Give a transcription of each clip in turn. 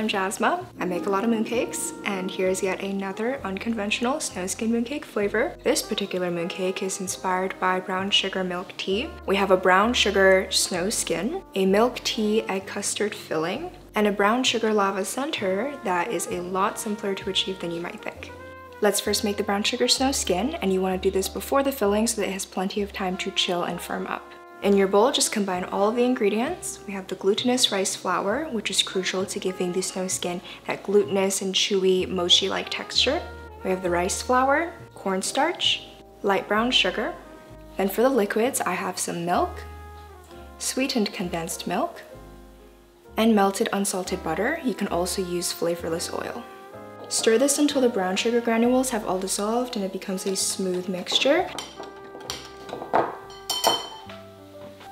I'm Jasma. I make a lot of mooncakes, and here's yet another unconventional snow skin mooncake flavor. This particular mooncake is inspired by brown sugar milk tea. We have a brown sugar snow skin, a milk tea egg custard filling, and a brown sugar lava center that is a lot simpler to achieve than you might think. Let's first make the brown sugar snow skin, and you want to do this before the filling so that it has plenty of time to chill and firm up. In your bowl, just combine all of the ingredients. We have the glutinous rice flour, which is crucial to giving the snow skin that glutinous and chewy mochi-like texture. We have the rice flour, cornstarch, light brown sugar. Then for the liquids, I have some milk, sweetened condensed milk, and melted unsalted butter. You can also use flavorless oil. Stir this until the brown sugar granules have all dissolved and it becomes a smooth mixture.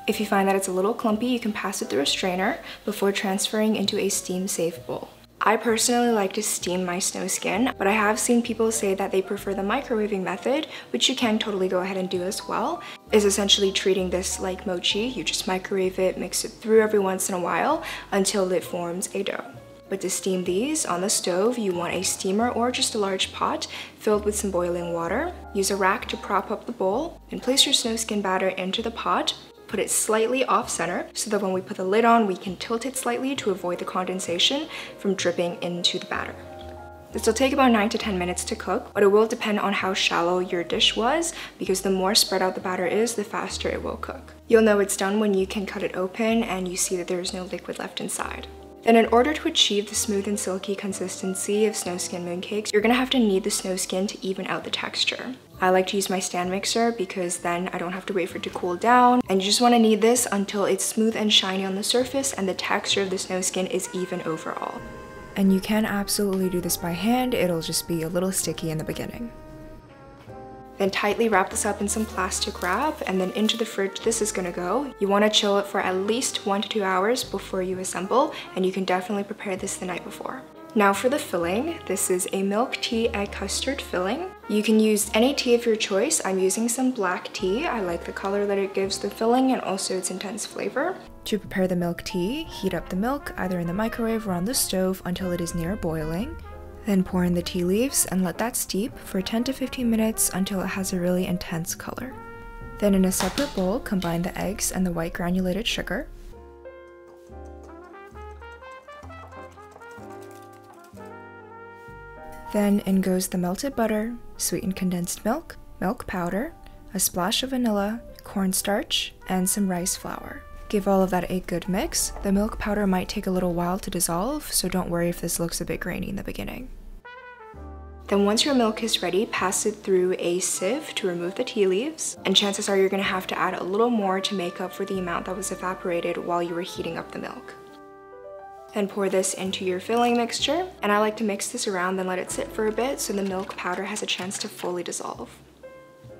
If you find that it's a little clumpy, you can pass it through a strainer before transferring into a steam-safe bowl. I personally like to steam my snow skin, but I have seen people say that they prefer the microwaving method, which you can totally go ahead and do as well. Is essentially treating this like mochi. You just microwave it, mix it through every once in a while until it forms a dough. But to steam these on the stove, you want a steamer or just a large pot filled with some boiling water. Use a rack to prop up the bowl and place your snow skin batter into the pot. Put it slightly off center so that when we put the lid on, we can tilt it slightly to avoid the condensation from dripping into the batter. This will take about 9 to 10 minutes to cook, but it will depend on how shallow your dish was, because the more spread out the batter is, the faster it will cook. You'll know it's done when you can cut it open and you see that there is no liquid left inside. Then in order to achieve the smooth and silky consistency of snow skin mooncakes, you're gonna have to knead the snow skin to even out the texture. I like to use my stand mixer because then I don't have to wait for it to cool down, and you just want to knead this until it's smooth and shiny on the surface and the texture of the snow skin is even overall. And you can absolutely do this by hand, it'll just be a little sticky in the beginning. Then tightly wrap this up in some plastic wrap, and then into the fridge this is gonna go. You wanna chill it for at least 1 to 2 hours before you assemble, and you can definitely prepare this the night before. Now for the filling, this is a milk tea egg custard filling. You can use any tea of your choice. I'm using some black tea. I like the color that it gives the filling and also its intense flavor. To prepare the milk tea, heat up the milk either in the microwave or on the stove until it is near boiling. Then pour in the tea leaves and let that steep for 10 to 15 minutes until it has a really intense color. Then in a separate bowl, combine the eggs and the white granulated sugar. Then in goes the melted butter, sweetened condensed milk, milk powder, a splash of vanilla, cornstarch, and some rice flour. Give all of that a good mix. The milk powder might take a little while to dissolve, so don't worry if this looks a bit grainy in the beginning. Then once your milk is ready, pass it through a sieve to remove the tea leaves, and chances are you're gonna have to add a little more to make up for the amount that was evaporated while you were heating up the milk. Then pour this into your filling mixture, and I like to mix this around and let it sit for a bit so the milk powder has a chance to fully dissolve.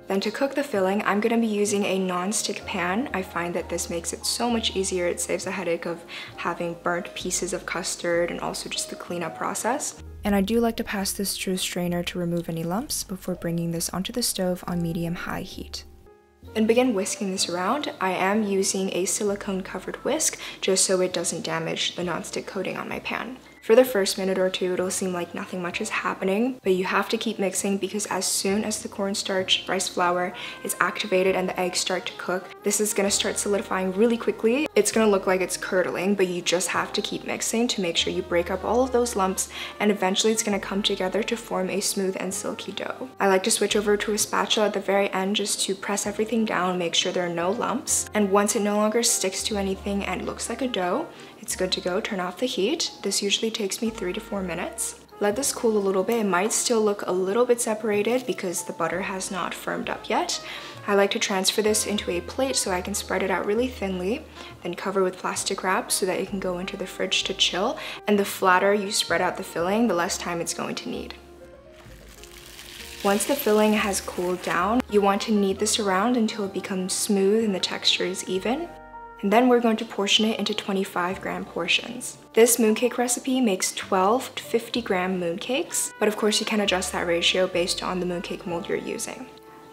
Then to cook the filling, I'm gonna be using a non-stick pan. I find that this makes it so much easier. It saves a headache of having burnt pieces of custard and also just the cleanup process. And I do like to pass this through a strainer to remove any lumps before bringing this onto the stove on medium-high heat. Then begin whisking this around. I am using a silicone covered whisk just so it doesn't damage the non-stick coating on my pan. For the first minute or two, it'll seem like nothing much is happening, but you have to keep mixing because as soon as the cornstarch, rice flour is activated and the eggs start to cook, this is gonna start solidifying really quickly. It's gonna look like it's curdling, but you just have to keep mixing to make sure you break up all of those lumps, and eventually it's gonna come together to form a smooth and silky dough. I like to switch over to a spatula at the very end just to press everything down, make sure there are no lumps. And once it no longer sticks to anything and looks like a dough, it's good to go. Turn off the heat. This usually takes me 3 to 4 minutes. Let this cool a little bit. It might still look a little bit separated because the butter has not firmed up yet. I like to transfer this into a plate so I can spread it out really thinly, then cover with plastic wrap so that it can go into the fridge to chill. And the flatter you spread out the filling, the less time it's going to need. Once the filling has cooled down, you want to knead this around until it becomes smooth and the texture is even. And then we're going to portion it into 25-gram portions. This mooncake recipe makes 12 to 50-gram mooncakes, but of course you can adjust that ratio based on the mooncake mold you're using.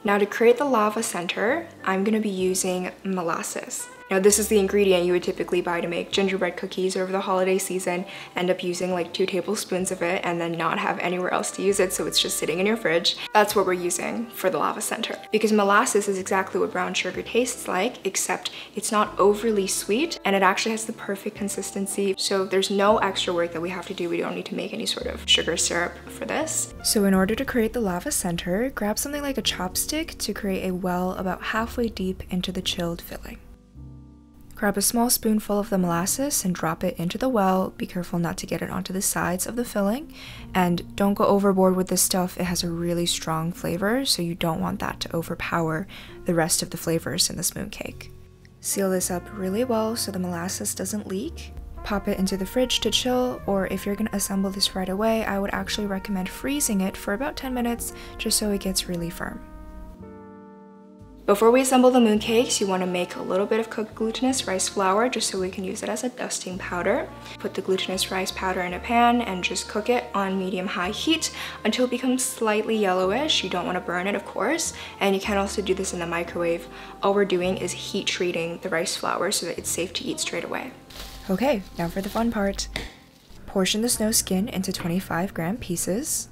Now to create the lava center, I'm gonna be using molasses. Now this is the ingredient you would typically buy to make gingerbread cookies over the holiday season, end up using like 2 tablespoons of it and then not have anywhere else to use it, so it's just sitting in your fridge. That's what we're using for the lava center. Because molasses is exactly what brown sugar tastes like, except it's not overly sweet and it actually has the perfect consistency. So there's no extra work that we have to do. We don't need to make any sort of sugar syrup for this. So in order to create the lava center, grab something like a chopstick to create a well about halfway deep into the chilled filling. Grab a small spoonful of the molasses and drop it into the well. Be careful not to get it onto the sides of the filling, and don't go overboard with this stuff. It has a really strong flavor, so you don't want that to overpower the rest of the flavors in this mooncake. Seal this up really well so the molasses doesn't leak. Pop it into the fridge to chill, or if you're going to assemble this right away, I would actually recommend freezing it for about 10 minutes just so it gets really firm. Before we assemble the mooncakes, you want to make a little bit of cooked glutinous rice flour just so we can use it as a dusting powder. Put the glutinous rice powder in a pan and just cook it on medium-high heat until it becomes slightly yellowish. You don't want to burn it, of course, and you can also do this in the microwave. All we're doing is heat treating the rice flour so that it's safe to eat straight away. Okay, now for the fun part. Portion the snow skin into 25-gram pieces.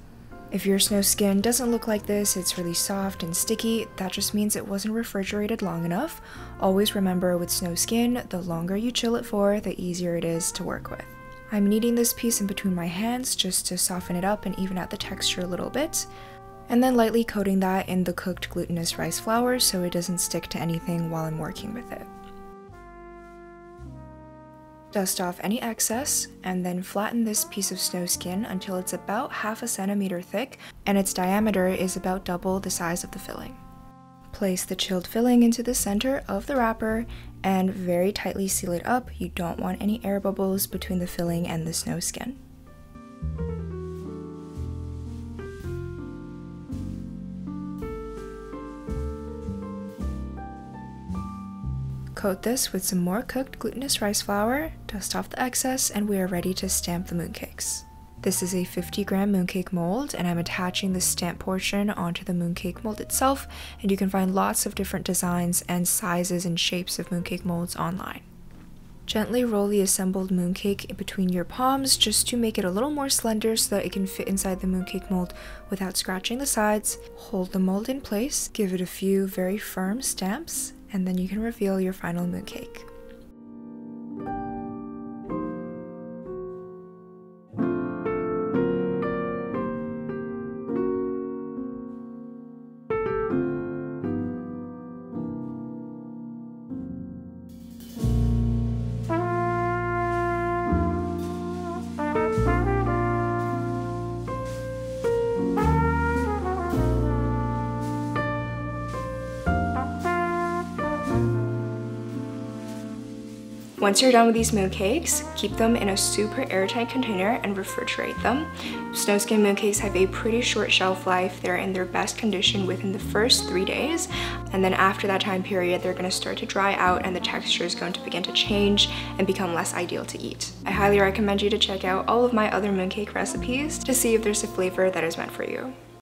If your snow skin doesn't look like this, it's really soft and sticky, that just means it wasn't refrigerated long enough. Always remember with snow skin, the longer you chill it for, the easier it is to work with. I'm kneading this piece in between my hands just to soften it up and even out the texture a little bit, and then lightly coating that in the cooked glutinous rice flour so it doesn't stick to anything while I'm working with it. Dust off any excess, and then flatten this piece of snow skin until it's about ½ centimeter thick and its diameter is about double the size of the filling. Place the chilled filling into the center of the wrapper and very tightly seal it up. You don't want any air bubbles between the filling and the snow skin. Coat this with some more cooked glutinous rice flour, dust off the excess, and we are ready to stamp the mooncakes. This is a 50-gram mooncake mold, and I'm attaching the stamp portion onto the mooncake mold itself, and you can find lots of different designs and sizes and shapes of mooncake molds online. Gently roll the assembled mooncake in between your palms just to make it a little more slender so that it can fit inside the mooncake mold without scratching the sides. Hold the mold in place, give it a few very firm stamps, and then you can reveal your final mooncake. Once you're done with these mooncakes, keep them in a super airtight container and refrigerate them. Snow skin mooncakes have a pretty short shelf life. They're in their best condition within the first 3 days, and then after that time period, they're going to start to dry out and the texture is going to begin to change and become less ideal to eat. I highly recommend you to check out all of my other mooncake recipes to see if there's a flavor that is meant for you.